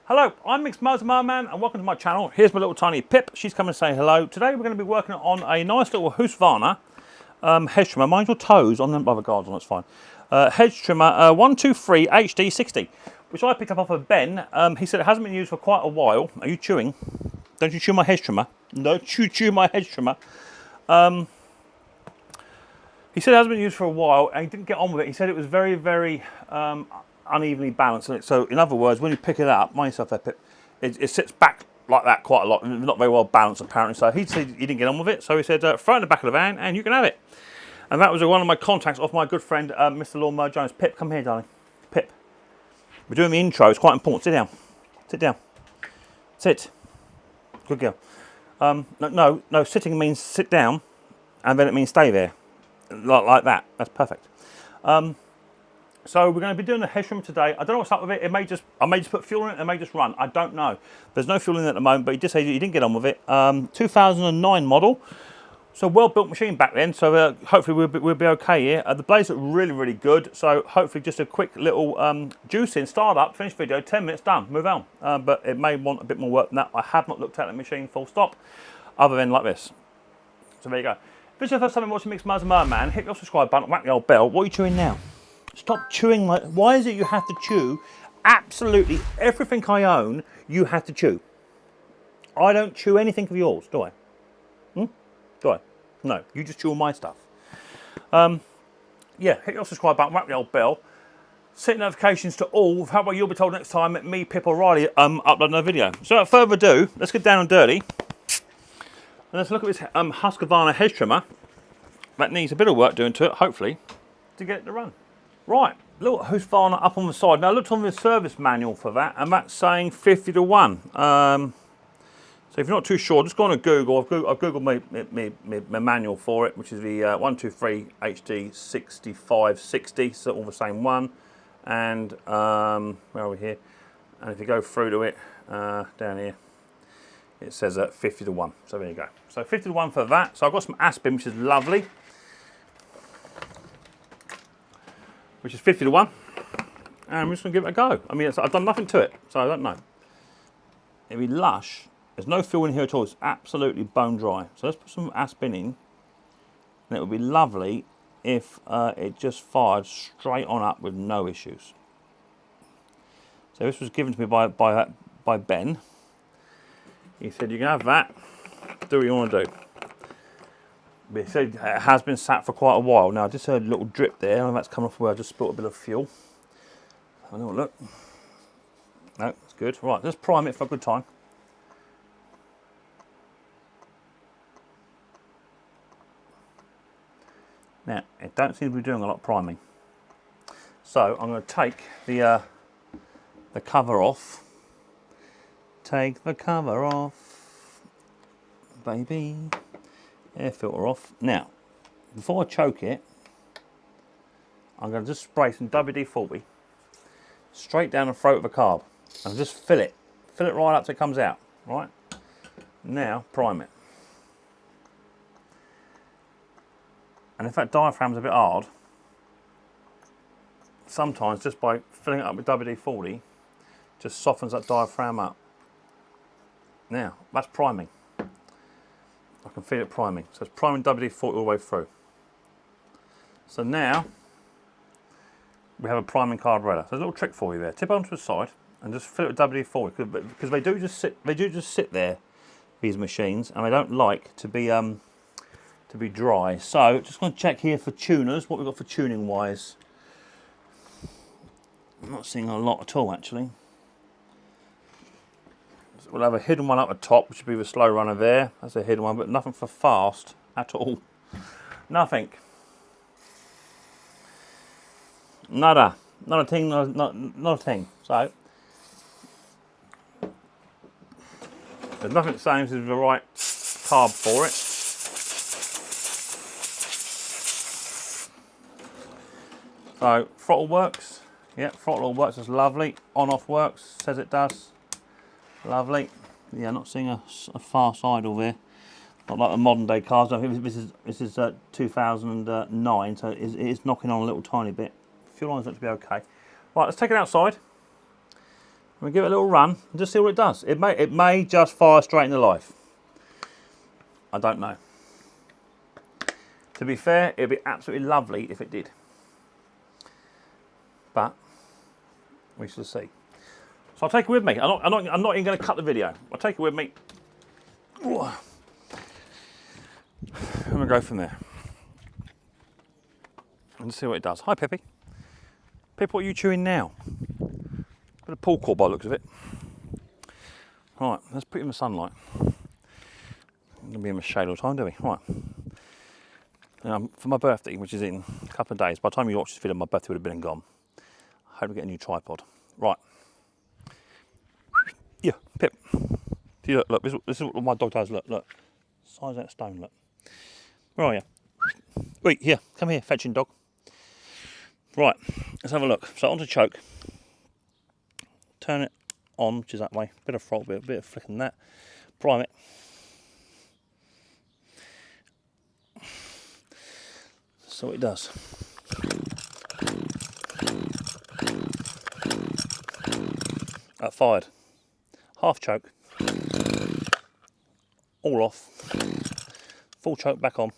Hello, I'm Micks Mowers, Mower Man, and welcome to my channel. Here's my little tiny Pip. She's coming to say hello. Today we're going to be working on a nice little Husqvarna hedge trimmer. Mind your toes on them other guards on, that's fine. Hedge trimmer 123 HD60, which I picked up off of Ben. He said it hasn't been used for quite a while. Are you chewing? Don't you chew my hedge trimmer? Don't you chew my hedge trimmer? He said it hasn't been used for a while and he didn't get on with it. He said it was very, very unevenly balanced. So in other words, when you pick it up, mind yourself there, Pip, it sits back like that quite a lot, not very well balanced apparently. So he said he didn't get on with it. So he said, throw it in the back of the van and you can have it. And that was one of my contacts off my good friend, Mr. Lawnmower Jones. Pip, come here, darling. Pip. We're doing the intro. It's quite important. Sit down. Sit down. Sit. Good girl. No. Sitting means sit down, and then it means stay there, like that. That's perfect. So we're going to be doing the hedge trimmer today. I don't know what's up with it. I may just put fuel in it. It may just run. I don't know. There's no fuel in it at the moment, but he did say he didn't get on with it. 2009 model. So well-built machine back then, so hopefully we'll be okay here. The blades look really, really good, so hopefully just a quick little juicing, start up, finish video, 10 minutes, done, move on. But it may want a bit more work than that. I have not looked at the machine full stop, other than like this. So there you go. If this is your first time watching Micks Mowers Mower Man, hit the subscribe button, whack the old bell. What are you chewing now? Stop chewing like, why is it you have to chew absolutely everything I own, you have to chew? I don't chew anything of yours, do I? Do I? No, you just chew all my stuff. Yeah, hit your subscribe button, whack the old bell, set notifications to all. How about you'll be told next time that me, Pip or Riley upload another video. So without further ado, let's get down and dirty. And let's look at this Husqvarna hedge trimmer. That needs a bit of work doing to it, hopefully, to get it to run. Right, little Husqvarna up on the side. Now I looked on the service manual for that, and that's saying 50 to 1. So if you're not too sure, just go on to Google. I've Googled my manual for it, which is the 123 HD 6560, so all the same one. And where are we here? And if you go through to it, down here, it says 50 to 1. So there you go. So 50 to 1 for that. So I've got some Aspen, which is lovely, which is 50 to 1. And I'm just going to give it a go. I mean, I've done nothing to it, so I don't know. It'll be lush. There's no fuel in here at all, it's absolutely bone dry. So let's put some Aspen in, and it would be lovely if it just fired straight on up with no issues. So this was given to me by Ben. He said, you can have that, do what you want to do. But he said it has been sat for quite a while. Now I just heard a little drip there, and that's come off where I just spilled a bit of fuel. Have a little look. No, it's good. Right, let's prime it for a good time. Now, it don't seem to be doing a lot of priming. So I'm going to take the cover off. Take the cover off, baby. Air filter off. Now, before I choke it, I'm going to just spray some WD-40 straight down the throat of the carb. And just fill it. Fill it right up till it comes out. Right? Now, prime it. And if that diaphragm's a bit hard, sometimes just by filling it up with WD-40, just softens that diaphragm up. Now, that's priming. I can feel it priming. So it's priming WD-40 all the way through. So now, we have a priming carburetor. So there's a little trick for you there. Tip it onto the side and just fill it with WD-40, because they do just sit there, these machines, and they don't like to be dry. So just going to check here for tuners, what we've got for tuning wise. I'm not seeing a lot at all actually. So we'll have a hidden one up the top, which would be the slow runner there. That's a hidden one, but nothing for fast at all. Nothing. Nada. Not a thing, not a thing. So there's nothing saying this is the right carb for it. So throttle works, yeah, throttle works, it's lovely. On-off works, says it does, lovely. Yeah, not seeing a fast idle there, not like the modern day cars. I think this is 2009, so it is knocking on a little tiny bit. Fuel lines look to be okay. Right, let's take it outside We'll give it a little run and just see what it does. It may just fire straight into life. I don't know. To be fair, it'd be absolutely lovely if it did. But we shall see. So I'll take it with me. I'm not even going to cut the video. I'll take it with me. Ooh. I'm going to go from there. And see what it does. Hi, Pippi. Pip, what are you chewing now? Bit of pull cord by the looks of it. Right, let's put it in the sunlight. We're going to be in the shade all the time, do we? Right. For my birthday, which is in a couple of days, by the time you watch this video, my birthday would have been and gone. I hope we get a new tripod. Right. Yeah, Pip. Look, this is what my dog does. Look. Size of that stone, look. Where are you? Wait, here. Come here, fetching dog. Right, let's have a look. So onto choke. Turn it on, which is that way. Bit of throttle, bit of flicking that. Prime it. So it does. That fired. Half choke. All off. Full choke back on.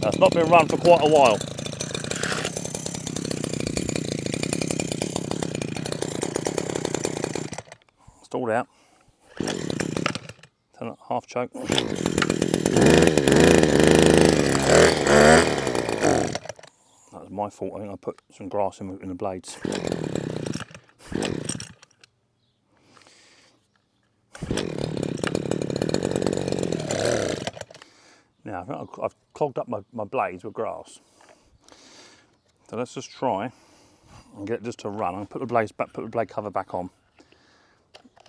That's not been run for quite a while. Stalled out. Turn it half choke. That was my fault. I think I put some grass in the blades. Now, I think I've clogged up my blades with grass. So let's just try and get it just to run. I'll put the blades back, put the blade cover back on.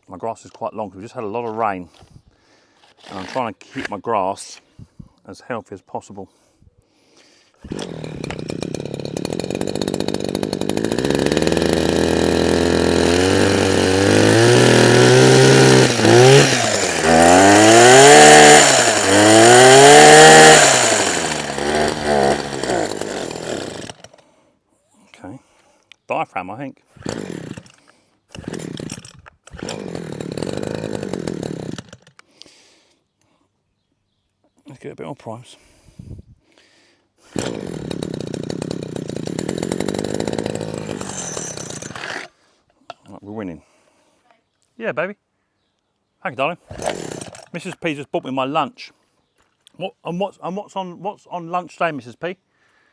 My grass is quite long because we just had a lot of rain. And I'm trying to keep my grass as healthy as possible. Okay, diaphragm, I think. Let's get a bit more primes. Right, we're winning. Yeah, baby. Thank you, darling. Mrs. P just bought me my lunch. What's on lunch today, Mrs. P?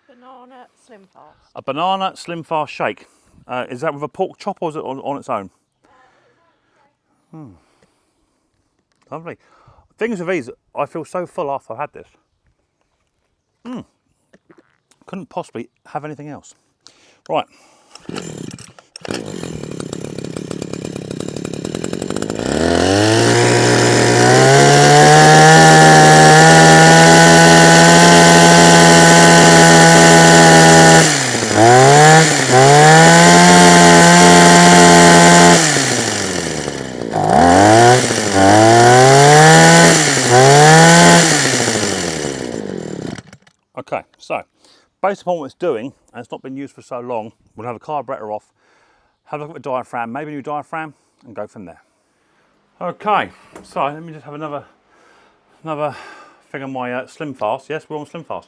Banana Slim Fast. A banana Slim Fast shake. Is that with a pork chop or is it on its own? Lovely. Things with these, I feel so full after I've had this. Couldn't possibly have anything else. Right. Okay, so based upon what it's doing, and it's not been used for so long, we'll have a carburetor off, have a look at the diaphragm, maybe a new diaphragm, and go from there. Okay, so let me just have another thing on my Slim Fast. Yes, we're on Slim Fast.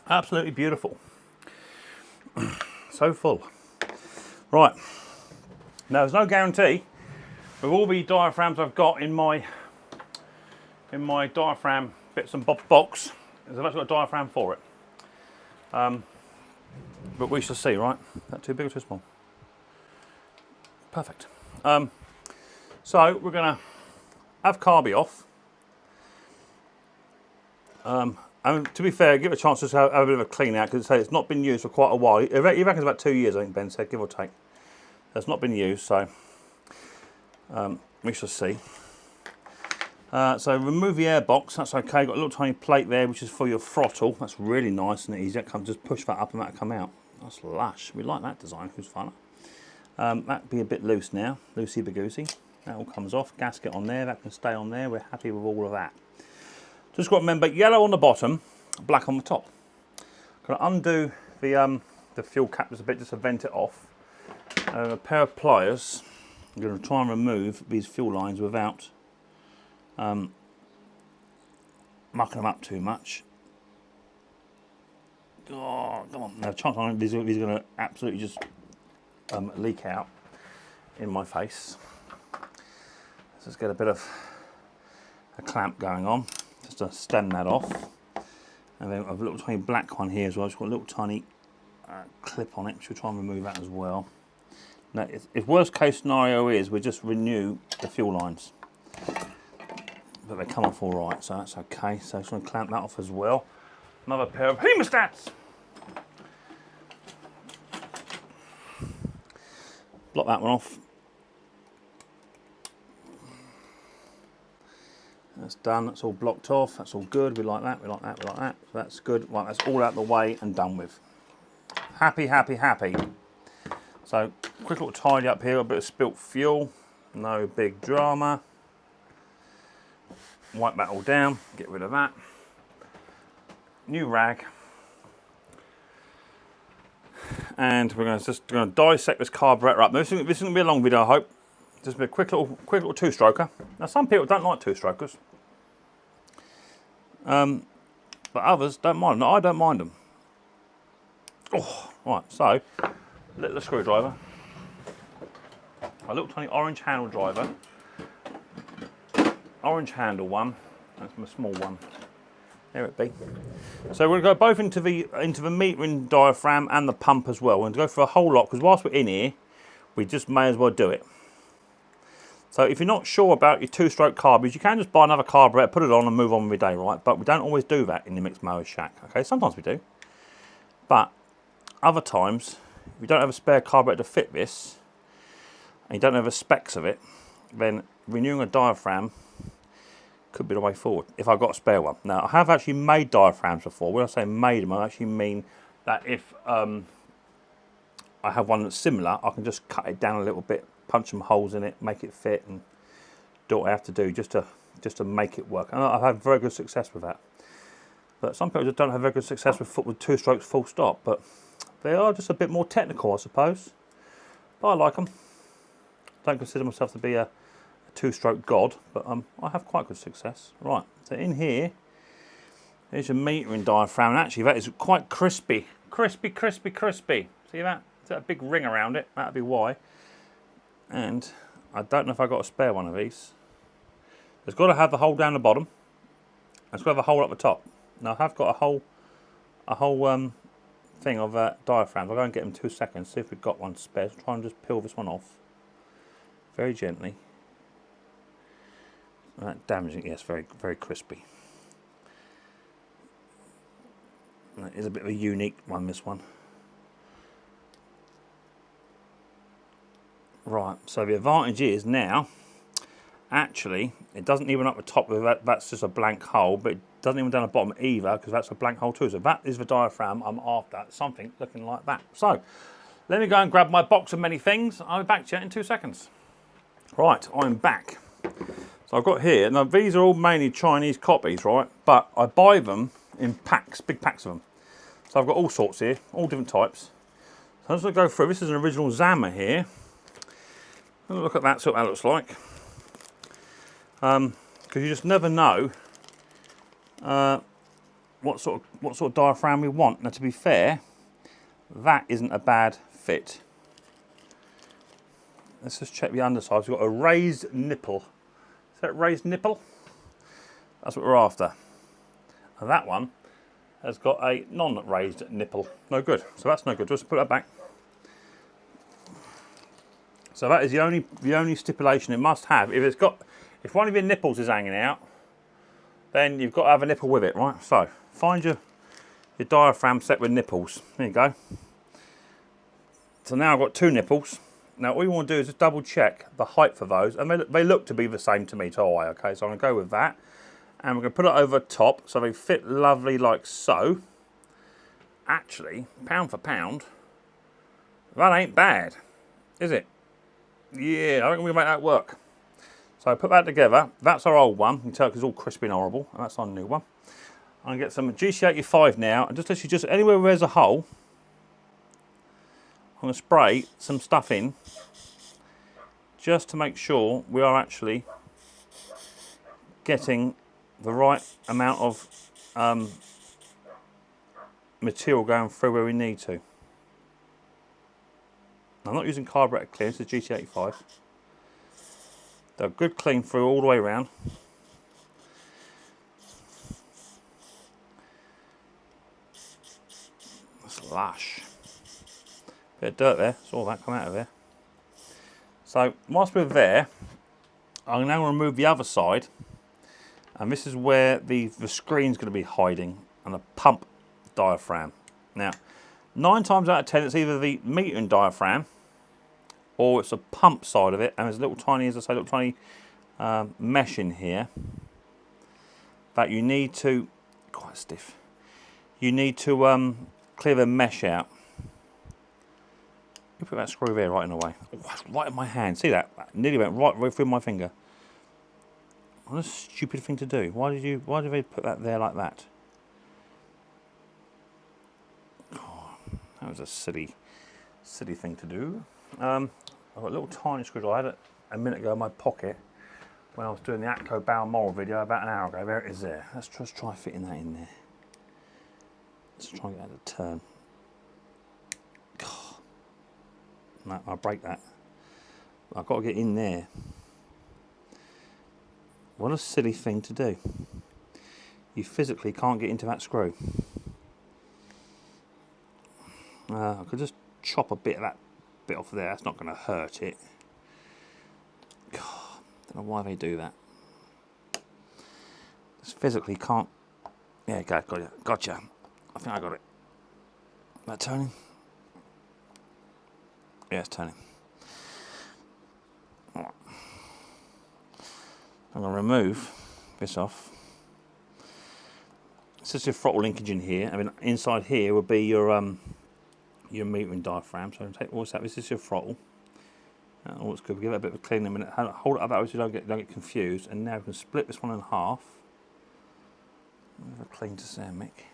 Absolutely beautiful. So full. Right, now there's no guarantee with all the diaphragms I've got in my diaphragm bits and bobs box, I've actually got a diaphragm for it. But we shall see, right? Is that too big or too small? Perfect. So we're going to have carby off. And to be fair, give it a chance to have a bit of a clean out because it's not been used for quite a while. He reckons about 2 years, I think Ben said, give or take. It's not been used, so we shall see. So remove the air box, that's okay. Got a little tiny plate there, which is for your throttle. That's really nice and easy. Just push that up and that'll come out. That's lush. We like that design, Husqvarna. That'd be a bit loose now, loosey-bagoosey. That all comes off. Gasket on there, that can stay on there. We're happy with all of that. Just got to remember, yellow on the bottom, black on the top. Going to undo the fuel cap just a bit, just to vent it off. And a pair of pliers. I'm going to try and remove these fuel lines without mucking them up too much. Oh, come on. Now, chance on these are going to absolutely just leak out in my face. Let's just get a bit of a clamp going on, just to stem that off. And then I've a little tiny black one here as well. It's got a little tiny clip on it, which we'll try and remove that as well. Now, if worst case scenario is we just renew the fuel lines, but they come off all right, so that's okay. So I'm just going to clamp that off as well. Another pair of hemostats. Block that one off. That's done, that's all blocked off, that's all good. We like that, we like that, we like that. So that's good. Right, that's all out of the way and done with. Happy, happy, happy. So, quick little tidy up here, a bit of spilt fuel, no big drama. Wipe that all down, get rid of that. New rag. And we're just going to dissect this carburetor up. This isn't going to be a long video, I hope. Just be a quick little two-stroker. Now, some people don't like two-strokers, but others don't mind them. No, I don't mind them. Oh, right. So, little screwdriver, a little tiny orange handle driver, orange handle one. That's my small one. There it be. So we're going to go both into the metering diaphragm and the pump as well. We're going to go for a whole lot because whilst we're in here, we just may as well do it. So if you're not sure about your two-stroke carburetors, you can just buy another carburetor, put it on and move on with your day, right? But we don't always do that in the Micks Mowers shack, okay? Sometimes we do. But other times, if you don't have a spare carburetor to fit this, and you don't have the specs of it, then renewing a diaphragm could be the way forward, if I've got a spare one. Now, I have actually made diaphragms before. When I say made them, I actually mean that if I have one that's similar, I can just cut it down a little bit, punch some holes in it, make it fit, and do what I have to do just to make it work. And I've had very good success with that. But some people just don't have very good success with two strokes full stop. But they are just a bit more technical, I suppose. But I like them. Don't consider myself to be a two-stroke god, but I have quite good success. Right, so in here, there's your metering diaphragm. And actually, that is quite crispy. Crispy, crispy, crispy. See that? It's got a big ring around it. That'd be why. And I don't know if I got a spare one of these. It's got to have the hole down the bottom. It's got to have a hole up the top. Now I have got a whole thing of diaphragms. I'll go and get them in 2 seconds. See if we've got one spare. So try and just peel this one off very gently. That damaging. Yes, very very crispy. That is a bit of a unique one. This one. Right, so the advantage is now, actually, it doesn't even up the top of that, that's just a blank hole, but it doesn't even down the bottom either, because that's a blank hole too. So that is the diaphragm I'm after, something looking like that. So, let me go and grab my box of many things. I'll be back to you in 2 seconds. Right, I'm back. So I've got here, now these are all mainly Chinese copies, right? But I buy them in packs, big packs of them. So I've got all sorts here, all different types. So I'm just going to go through, this is an original Zammer here. Have a look at that, see what that looks like. Because you just never know what sort of diaphragm we want. Now, to be fair, that isn't a bad fit. Let's just check the underside. We've got a raised nipple. Is that raised nipple? That's what we're after. And that one has got a non-raised nipple. No good. So that's no good. Just put that back. So that is the only stipulation it must have. If one of your nipples is hanging out, then you've got to have a nipple with it, right? So find your diaphragm set with nipples. There you go. So now I've got 2 nipples. Now all you want to do is just double check the height for those, and they look to be the same to me, okay? So I'm going to go with that, and we're going to put it over top so they fit lovely like so. Actually, pound for pound, that ain't bad, is it? Yeah, I think we can make that work. So I put that together. That's our old one. You can tell it's all crispy and horrible, and that's our new one. I'm gonna get some GC85 now, and just literally just anywhere where there's a hole, I'm gonna spray some stuff in, just to make sure we are actually getting the right amount of material going through where we need to. I'm not using carburetor clean, this is GC85. Do a good clean through all the way around. That's lush. Bit of dirt there, saw that come out of there. So whilst we're there, I'm now going to remove the other side, and this is where the screen's going to be hiding, and the pump diaphragm. Now, 9 times out of 10 it's either the metering diaphragm or it's a pump side of it, and there's a little tiny, as I say, little tiny mesh in here that you need to, quite stiff, you need to clear the mesh out. You put that screw there right in the way. Oh, that's right in my hand. See that? That nearly went right through my finger. What a stupid thing to do. Why did they put that there like that? Oh, that was a silly thing to do. I've got a little tiny screwdriver. I had it a minute ago in my pocket when I was doing the Atco Bow Mower video about an hour ago. There it is there. Let's just try fitting that in there. Let's try and get that to turn. God. No, I'll break that. I've got to get in there. What a silly thing to do. You physically can't get into that screw. I could just chop a bit of that bit off there. That's not going to hurt it. God, don't know why they do that. Just physically can't. Yeah, gotcha. I think I got it. Is that turning? Yeah, it's turning. Right. I'm going to remove this off. This is your throttle linkage in here. I mean, inside here would be your metering diaphragm. So take all that. This is your throttle. All looks good. We'll give it a bit of a clean in a minute. Hold it up that way so you don't get confused. And now we can split this one in half. Have a clean to ceramic.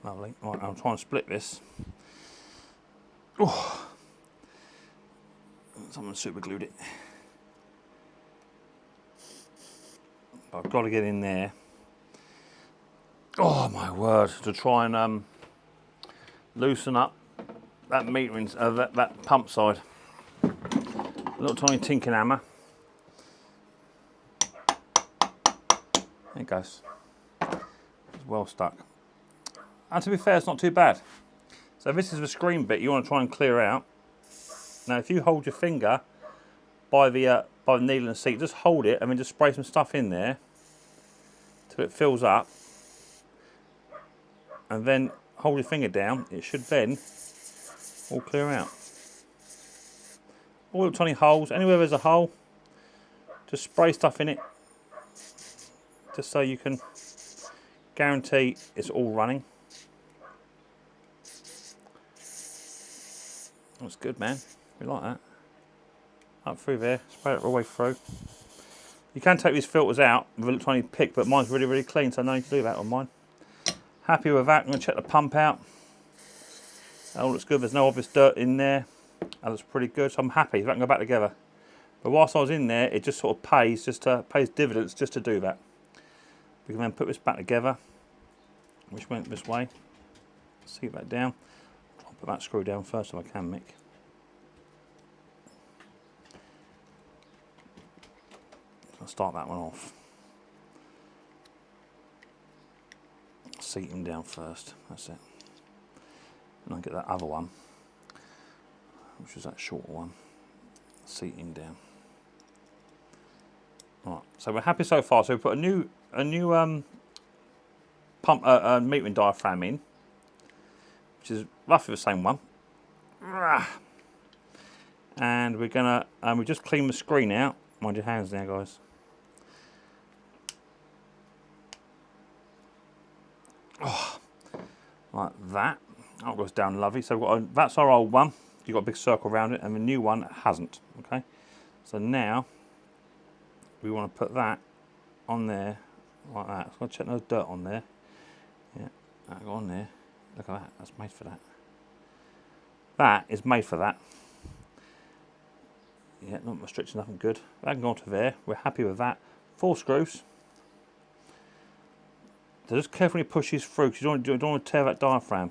Lovely. Right, I'm trying to split this. Oh, someone super glued it. But I've got to get in there. Oh my word! To try and loosen up that metering, that pump side. A little tiny tinking hammer. There it goes. It's well stuck. And to be fair, it's not too bad. So this is the screen bit you want to try and clear out. Now, if you hold your finger by the needle and seat, just hold it and then just spray some stuff in there till it fills up. And then hold your finger down. It should then all clear out. All little tiny holes. Anywhere there's a hole, just spray stuff in it, just so you can guarantee it's all running. That's good, man. We like that. Up through there, spray it all the way through. You can take these filters out with a little tiny pick, but mine's really, really clean, so no need to do that on mine. Happy with that. I'm going to check the pump out. That all looks good. There's no obvious dirt in there. That looks pretty good, so I'm happy. That can go back together. But whilst I was in there, it just sort of pays dividends just to do that. We can then put this back together, which went this way. Seat that down. I'll put that screw down first if I can, Mick. I'll start that one off. Seat him down first, that's it. And I'll get that other one, which is that shorter one. Seat him down. Right, so we're happy so far. So we put a new pump metering diaphragm in, which is roughly the same one. And we're gonna we just clean the screen out. Mind your hands now, guys. Oh, like that. That goes down lovely. So we've got that's our old one. you've got a big circle around it, and the new one hasn't. Okay, so now we want to put that on there like that. So I'll check no dirt on there. Yeah, that'll go on there. Look at that, that's made for that. That is made for that. Yeah, not restricting, nothing good. That can go onto there. We're happy with that. 4 screws. So just carefully push these through because you don't want to tear that diaphragm.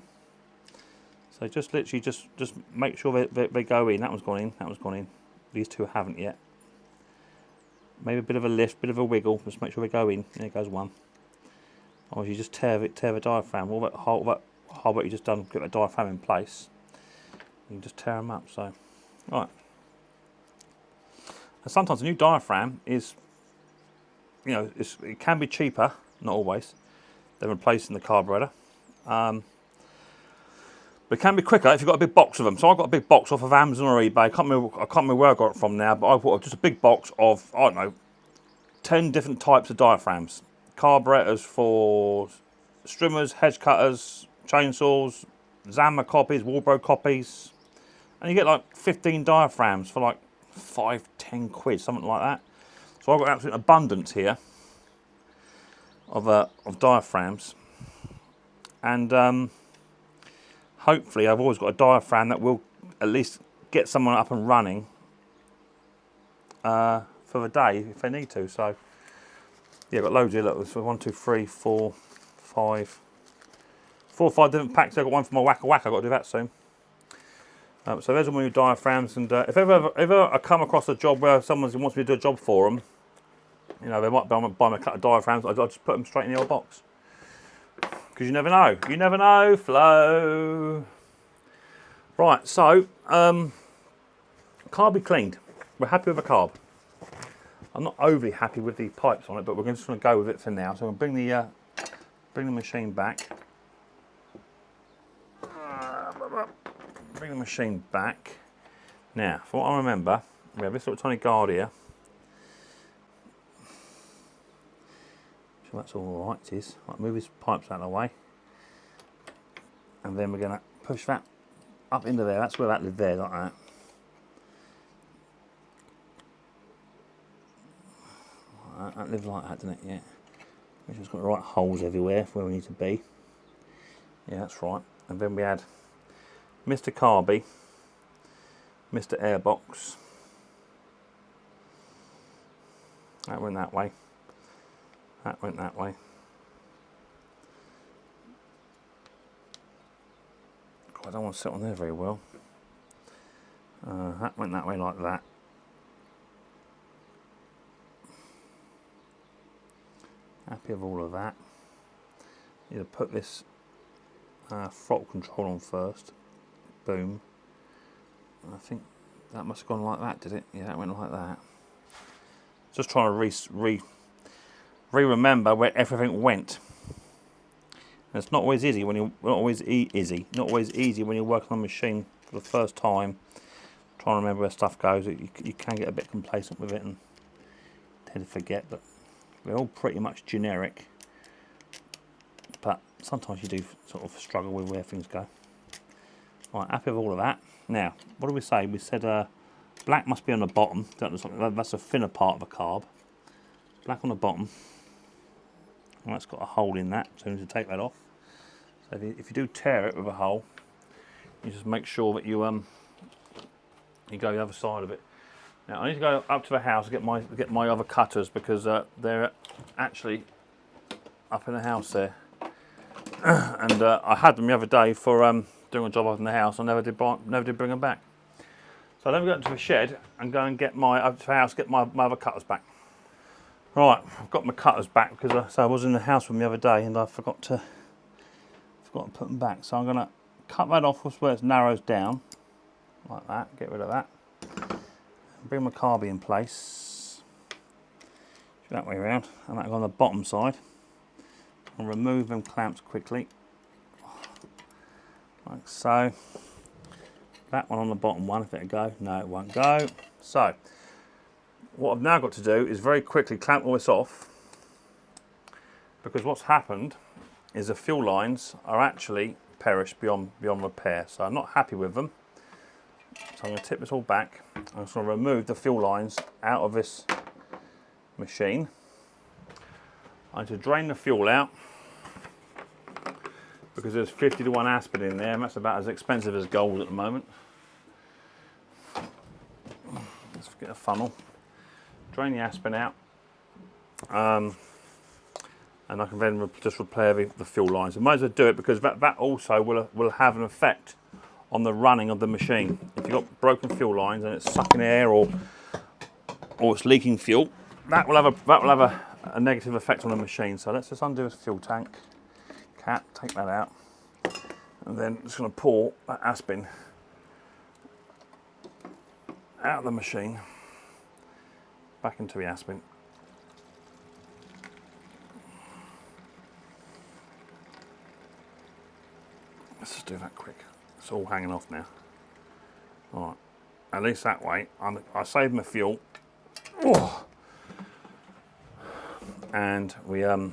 So just literally just make sure they go in. That one's gone in, that one's gone in. These two haven't yet. Maybe a bit of a lift, bit of a wiggle, just make sure they go in. There goes one. Or you just tear the diaphragm. All that hard work you just done to get the diaphragm in place. You can just tear them up. So, right. And sometimes a new diaphragm is, you know, it can be cheaper, not always, than replacing the carburetor. But it can be quicker if you've got a big box of them. So I've got a big box off of Amazon or eBay. I can't remember where I got it from now, but I bought just a big box of, I don't know, 10 different types of diaphragms. Carburetors for strimmers, hedge cutters, chainsaws, Zamma copies, Walbro copies. And you get like 15 diaphragms for like 5-10 quid, something like that. So I've got absolute abundance here of diaphragms. And hopefully I've always got a diaphragm that will at least get someone up and running for the day if they need to. So yeah, I've got loads here. Look, so 1, 2, 3, 4, 5. 4 or 5 different packs. I've got one for my whack I've got to do that soon. So there's all my new diaphragms, and if ever I come across a job where someone wants me to do a job for them, you know, they might buy me a couple of diaphragms, I'll just put them straight in the old box. Because you never know, Flo. Right, so, carb be cleaned. We're happy with the carb. I'm not overly happy with the pipes on it, but we're just going to go with it for now. So I'm going to bring the machine back. Bring the machine back. Now, for what I remember, we have this little tiny guard here. So that's all right, it is. Right, move his pipes out of the way. And then we're going to push that up into there. That's where that lived there, like that. That lived like that, didn't it? Yeah. We've just got the right holes everywhere for where we need to be. Yeah, that's right. And then we had Mr. Carby, Mr. Airbox. That went that way. That went that way. God, I don't want to sit on there very well. That went that way like that. Happy with all of that. Need to put this throttle control on first. Boom. I think that must have gone like that, did it? Yeah, that went like that. Just trying to remember where everything went. And it's not always easy when you not always easy when you're working on a machine for the first time. Trying to remember where stuff goes. You can get a bit complacent with it and tend to forget, but we're all pretty much generic. But sometimes you do sort of struggle with where things go. Right, happy with all of that. Now, what did we say? We said black must be on the bottom. That's a thinner part of a carb. Black on the bottom. Well, that's got a hole in that, so we need to take that off. So if you do tear it with a hole, you just make sure that you go the other side of it. Now I need to go up to the house and get my other cutters because they're actually up in the house there, and I had them the other day for doing a job up in the house. I never did bring them back. So let me go up to the shed and go and get up to the house, get my other cutters back. Right, I've got my cutters back because I was in the house with them the other day and I forgot to put them back. So I'm going to cut that off where it narrows down, like that. Get rid of that. Bring my carby in place. That way around, and that on the bottom side. I'll remove them clamps quickly, like so. That one on the bottom one, if it'll go. No, it won't go. So, what I've now got to do is very quickly clamp all this off, because what's happened is the fuel lines are actually perished beyond repair. So I'm not happy with them. So I'm going to tip this all back. I'm just going to remove the fuel lines out of this machine. I need to drain the fuel out because there's 50 to 1 aspin in there, and that's about as expensive as gold at the moment. Let's get a funnel, drain the aspin out, and I can then just repair the fuel lines. I might as well do it because that also will have an effect on the running of the machine. If you've got broken fuel lines and it's sucking air or it's leaking fuel, that will have a negative effect on the machine. So let's just undo this fuel tank cap, take that out, and then just going to pour that aspin out of the machine, back into the aspin. Let's just do that quick. It's all hanging off now. All right, at least that way I save my fuel. Oh. And we can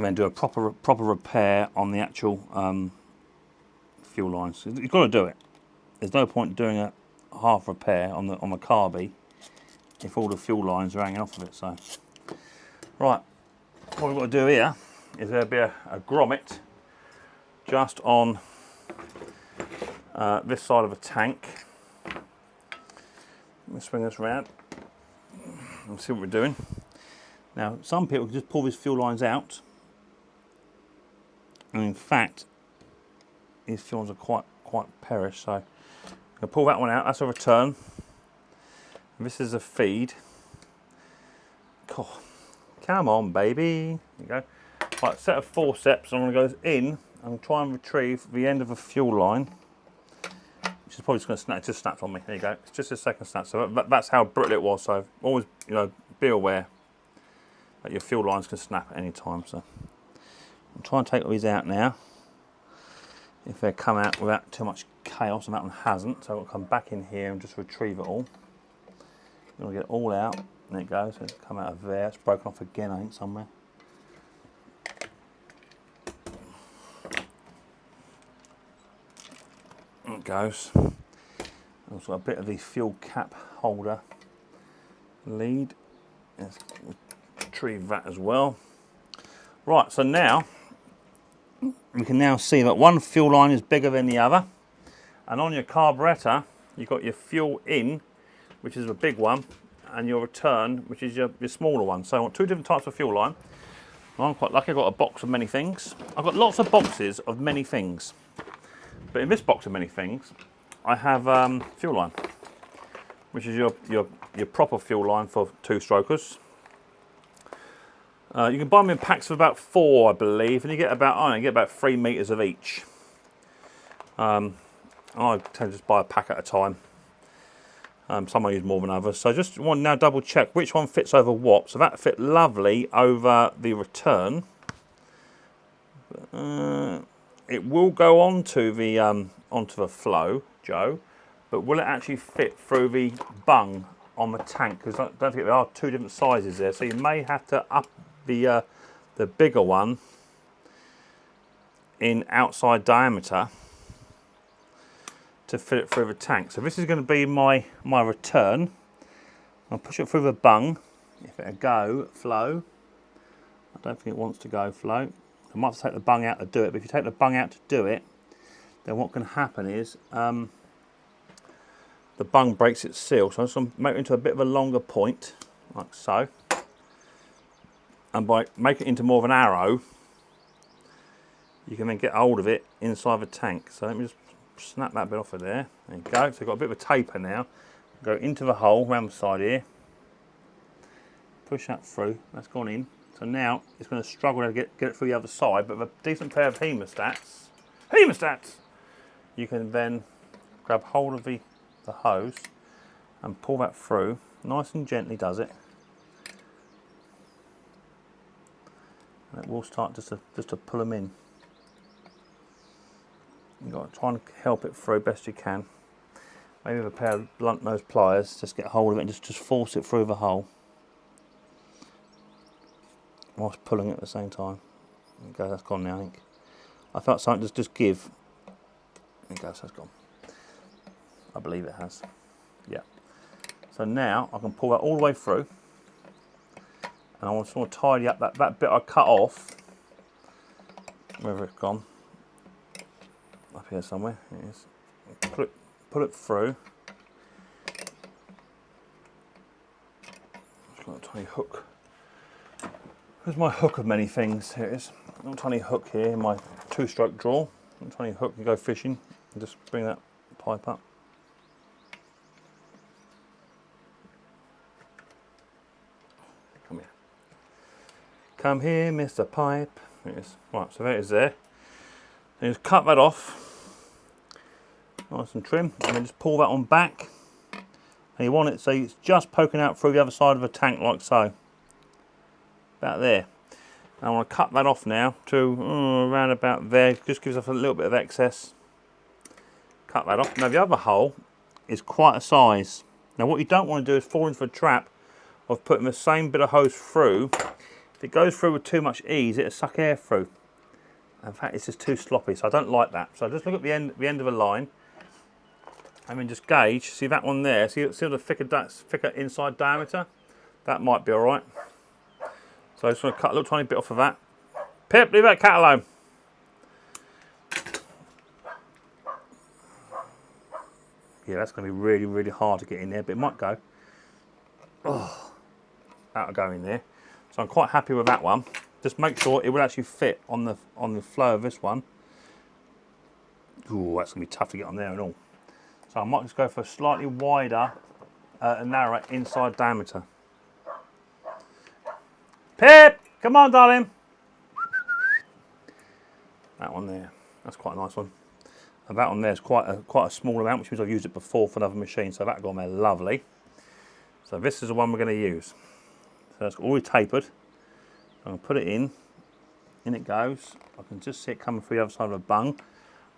then do a proper repair on the actual fuel lines. You've got to do it. There's no point doing a half repair on the carby if all the fuel lines are hanging off of it. So, right, what we've got to do here is there'll be a grommet just on this side of a tank. Let me swing this around and see what we're doing. Now, some people can just pull these fuel lines out, and in fact, these fuel lines are quite perish. So, I'm going to pull that one out. That's a return. And this is a feed. Oh, come on, baby. There you go. Right, set of forceps. I'm going to go in and try and retrieve the end of a fuel line, which is probably just going to snap. It just snapped on me. There you go. It's just a second snap. So that's how brittle it was. So always, be aware that your fuel lines can snap at any time. So I'm trying to take all these out now. If they come out without too much chaos, and that one hasn't, so I'll come back in here and just retrieve it all. You want to get it all out. There it goes. So it's come out of there. It's broken off again, I think, somewhere. There it goes. Also a bit of the fuel cap holder lead. Let's retrieve that as well. Right, so now we can now see that one fuel line is bigger than the other, and on your carburetor you've got your fuel in, which is a big one, and your return, which is your smaller one. So I want two different types of fuel line. I'm quite lucky. I've got a box of many things. I've got lots of boxes of many things, but in this box of many things I have fuel line, which is your proper fuel line for two-strokers. You can buy them in packs of about 4, I believe, and you get about 3 meters of each. I tend to just buy a pack at a time. Some I use more than others. So I just want to now double check which one fits over what. So that fit lovely over the return. It will go onto the flow, Joe, but will it actually fit through the bung on the tank? Because don't forget there are 2 different sizes there, so you may have to up the bigger one in outside diameter to fit it through the tank. So this is going to be my return. I'll push it through the bung. If it'll go flow, I don't think it wants to go flow. I might have to take the bung out to do it, but if you take the bung out to do it, then what can happen is the bung breaks its seal. So I'm just going to make it into a bit of a longer point, like so. And by making it into more of an arrow, you can then get hold of it inside the tank. So let me just snap that bit off of there. There you go. So I've got a bit of a taper now. Go into the hole around the side here. Push that through. That's gone in. So now it's going to struggle to get it through the other side. But with a decent pair of hemostats, you can then grab hold of the hose and pull that through. Nice and gently does it. And it will start just to pull them in. You've got to try and help it through best you can. Maybe with a pair of blunt nose pliers, just get hold of it and just force it through the hole whilst pulling it at the same time. There you go, that's gone now, I think. I felt something just give. There you go, so it's gone. I believe it has. Yeah. So now I can pull that all the way through. And I just want to tidy up that bit I cut off. Wherever it's gone. Up here somewhere. It is. Put it through. Just got a tiny hook. Here's my hook of many things. Here it is. A little tiny hook here in my 2-stroke drawer. A little tiny hook to go fishing. And just bring that pipe up. Come here. Come here, Mr. Pipe. There it is. Right, so there it is there. Then just cut that off. Nice and trim. And then just pull that on back. And you want it so it's just poking out through the other side of the tank like so. About there. And I want to cut that off now to around about there. Just gives us a little bit of excess. Cut that off. Now the other hole is quite a size. Now what you don't want to do is fall into a trap of putting the same bit of hose through. If it goes through with too much ease, it'll suck air through. In fact, it's just too sloppy, so I don't like that. So just look at the end of a line, and then just gauge. See that one there? See the thicker inside diameter? That might be all right. So I just want to cut a little tiny bit off of that. Pip, leave that cat alone. Yeah, that's going to be really, really hard to get in there, but it might go. Oh, that'll go in there. So I'm quite happy with that one. Just make sure it will actually fit on the flow of this one. Ooh, that's going to be tough to get on there and all. So I might just go for a slightly wider and narrower inside diameter. Pip, come on, darling. That one there, that's quite a nice one. And that one there is quite a small amount, which means I've used it before for another machine, so that got on there lovely. So this is the one we're going to use. So it's already tapered. I'm going to put it in it goes. I can just see it coming through the other side of a bung.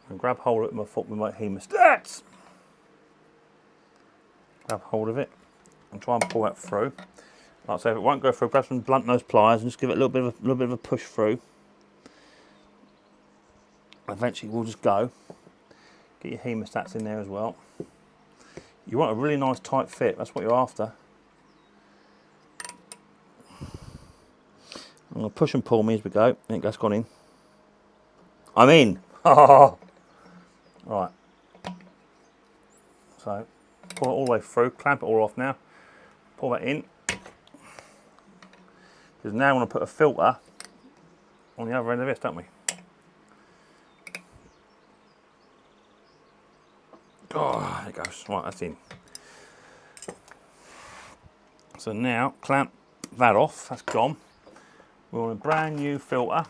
And grab hold of it with my foot with my hemostats. Grab hold of it and try and pull that through. Like I say, if it won't go through, grab some blunt nose pliers and just give it a little bit of a push through. Eventually we'll just go. Get your hemostats in there as well. You want a really nice tight fit, that's what you're after. I'm going to push and pull me as we go. I think that's gone in. I'm in! Right. So, pull it all the way through, clamp it all off now. Pull that in. Because now I want to put a filter on the other end of this, don't we? Oh, there it goes. Right, that's in. So now, clamp that off, that's gone. We want a brand new filter.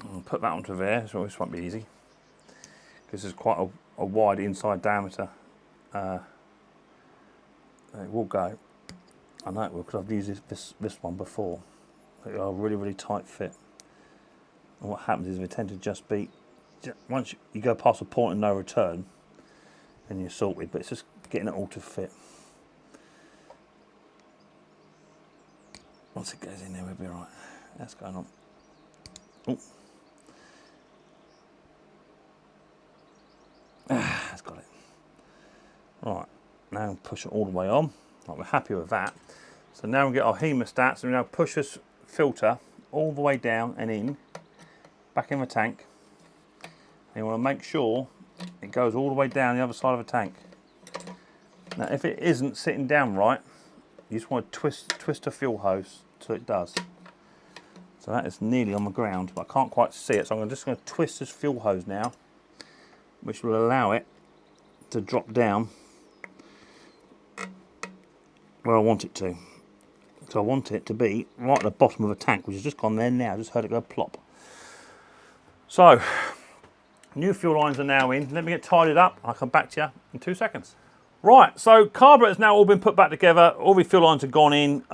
I'll put that onto there, so this won't be easy. This is quite a wide inside diameter. It will go. I know it will because I've used this one before. It's a really, really tight fit. And what happens is they tend to just be, once you go past a point of no return, then you're sorted, but it's just getting it all to fit. Once it goes in there, we'll be alright. That's going on. Oh. That's got it. Right, now push it all the way on. Right, we're happy with that. So now we get our hemostats, and we now push this filter all the way down and in, back in the tank. And you want to make sure it goes all the way down the other side of the tank. Now if it isn't sitting down right, you just want to twist the fuel hose so it does. So that is nearly on the ground, but I can't quite see it, so I'm just going to twist this fuel hose now, which will allow it to drop down where I want it to. So I want it to be right at the bottom of the tank, which has just gone there now. Just heard it go plop. So, new fuel lines are now in. Let me get tidied up. I'll come back to you in 2 seconds. Right, so carburetor's now all been put back together. All the fuel lines have gone in.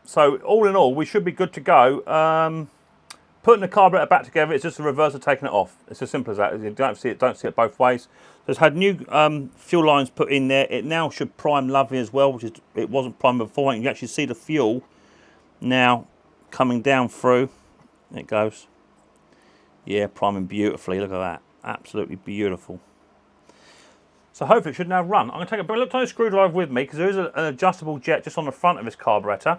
So all in all, we should be good to go. Putting the carburetor back together, it's just the reverse of taking it off. It's as simple as that. You don't see it both ways. So it's had new fuel lines put in there. It now should prime lovely as well, which is it wasn't primed before. And you can actually see the fuel Now, coming down through, it goes. Yeah, priming beautifully. Look at that. Absolutely beautiful. So hopefully it should now run. I'm going to take a little tiny screwdriver with me because there is an adjustable jet just on the front of this carburetor.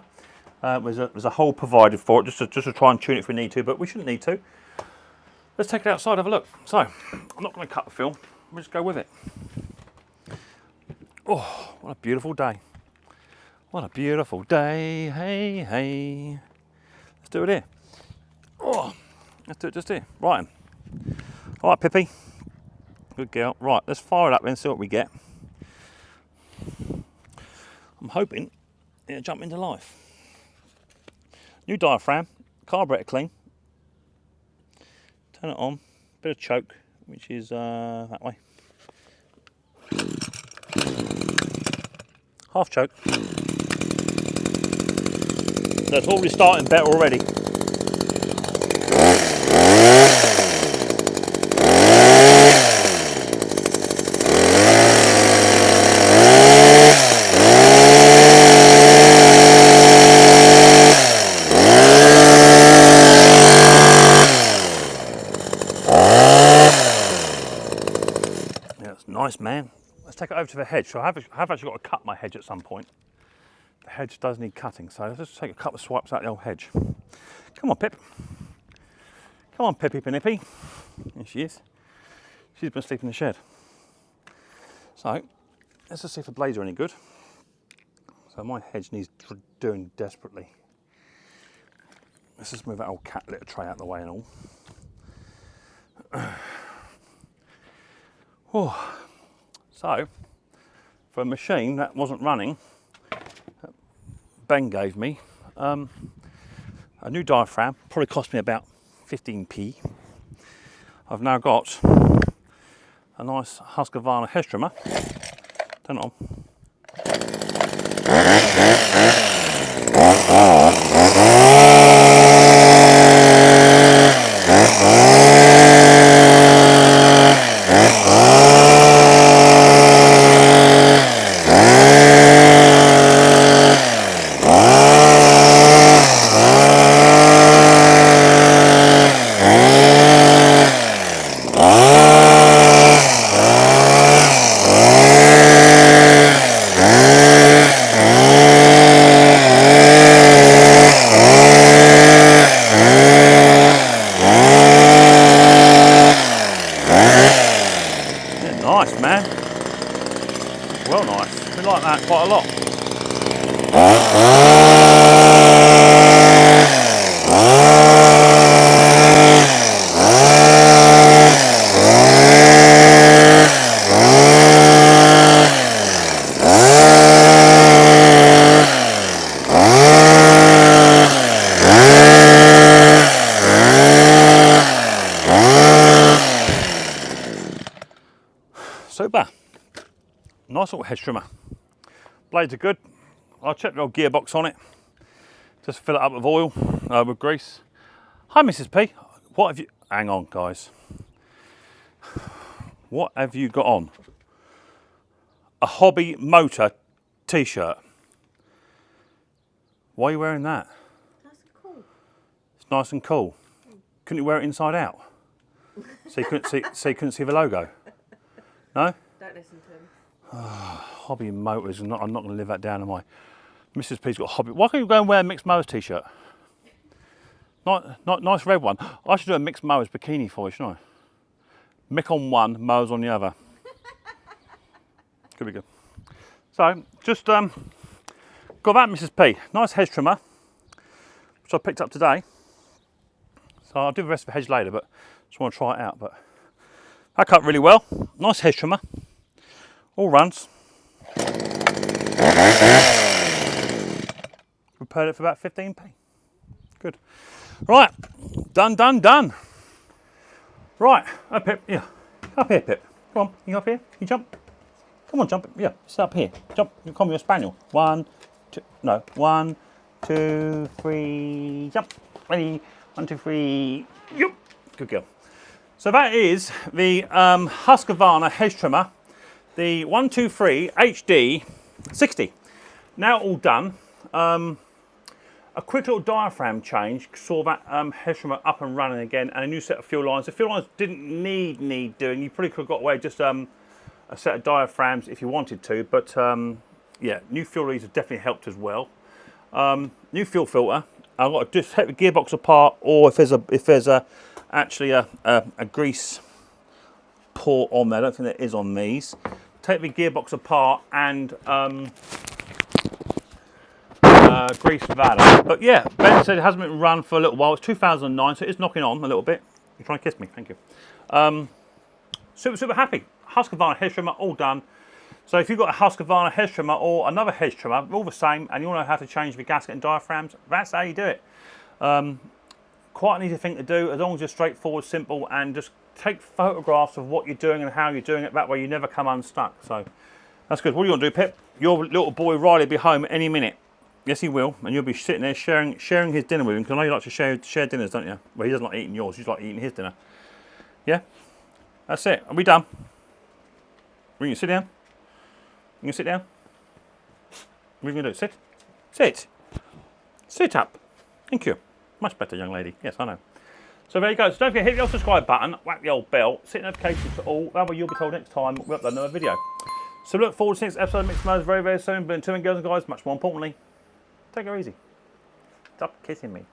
There's a hole provided for it just to try and tune it if we need to, but we shouldn't need to. Let's take it outside, have a look. So, I'm not going to cut the film. We'll just go with it. Oh, what a beautiful day. What a beautiful day. Hey, hey. Let's do it here. Oh, let's do it just here. Right. All right, Pippi. Good girl. Right, let's fire it up and see what we get. I'm hoping it'll jump into life. New diaphragm, carburetor clean. Turn it on, bit of choke, which is that way. Half choke. That's already starting better already. Nice, man. Let's take it over to the hedge. So I have actually got to cut my hedge at some point. The hedge does need cutting, so let's just take a couple of swipes out the old hedge. Come on, Pip. Come on, Pippy Pinippy. Here she is. She's been asleep in the shed. So let's just see if the blades are any good. So my hedge needs doing desperately. Let's just move that old cat litter tray out of the way and all. Oh. So, for a machine that wasn't running, Ben gave me a new diaphragm, probably cost me about 15p. I've now got a nice Husqvarna hedge trimmer. Turn it on. Nice, man. Well, nice. We like that quite a lot. Super. Nice little hedge trimmer. Blades are good. I'll check the old gearbox on it. Just fill it up with oil, with grease. Hi, Mrs. P. What have you... Hang on, guys. What have you got on? A Hobby Motor t-shirt. Why are you wearing that? Nice and cool. It's nice and cool. Couldn't you wear it inside out? So you couldn't see the logo? No? Don't listen to him. Hobby Motors, I'm not going to live that down, am I? Mrs. P's got a hobby. Why can't you go and wear a Micks Mowers t-shirt? Nice red one. I should do a Micks Mowers bikini for you, shouldn't I? Mick on one, Mowers on the other. Could be good. So, just got that, Mrs. P. Nice hedge trimmer, which I picked up today. So I'll do the rest of the hedge later, but just want to try it out. But that cut really well. Nice hedge trimmer. All runs. Repaired it for about 15p. Good. Right, done. Right, up Pip, yeah. Up here, Pip. Come on, you up here? You jump. Come on, jump. Yeah, sit up here. Jump. You call me a spaniel. 1, 2, 3, jump. Ready? 1, 2, 3. Yup. Good girl. So that is the Husqvarna hedge trimmer, the 123 HD 60. Now all done. A quick little diaphragm change saw that head trimmer up and running again, and a new set of fuel lines. The fuel lines didn't need doing. You probably could have got away with just a set of diaphragms if you wanted to, but yeah, new fuel leads have definitely helped as well. New fuel filter. I've got to just take the gearbox apart, or if there's actually a grease port on there. I don't think there is on these. Take the gearbox apart and grease that up. But yeah, Ben said it hasn't been run for a little while. It's 2009, so it is knocking on a little bit. You're trying to kiss me, thank you. Super happy. Husqvarna hedge trimmer, all done. So if you've got a Husqvarna hedge trimmer or another hedge trimmer, all the same, and you want to know how to change the gasket and diaphragms, that's how you do it. Quite an easy thing to do, as long as you're straightforward, simple, and just take photographs of what you're doing and how you're doing it. That way you never come unstuck. So that's good. What do you want to do, Pip? Your little boy Riley will be home any minute. Yes, he will, and you'll be sitting there sharing his dinner with him, because I know you like to share dinners, don't you? Well, he doesn't like eating yours, he's like eating his dinner. Yeah? That's it. Are we done? We can sit down? You can sit down? What are you going to do? Sit? Sit. Sit up. Thank you. Much better, young lady. Yes, I know. So there you go. So don't forget, hit the old subscribe button, whack the old bell, set notifications to all. That way you'll be told next time we upload another video. So look forward to the next episode of Micks Mowers very soon. But until then, girls and guys, much more importantly, take her easy. Stop kissing me.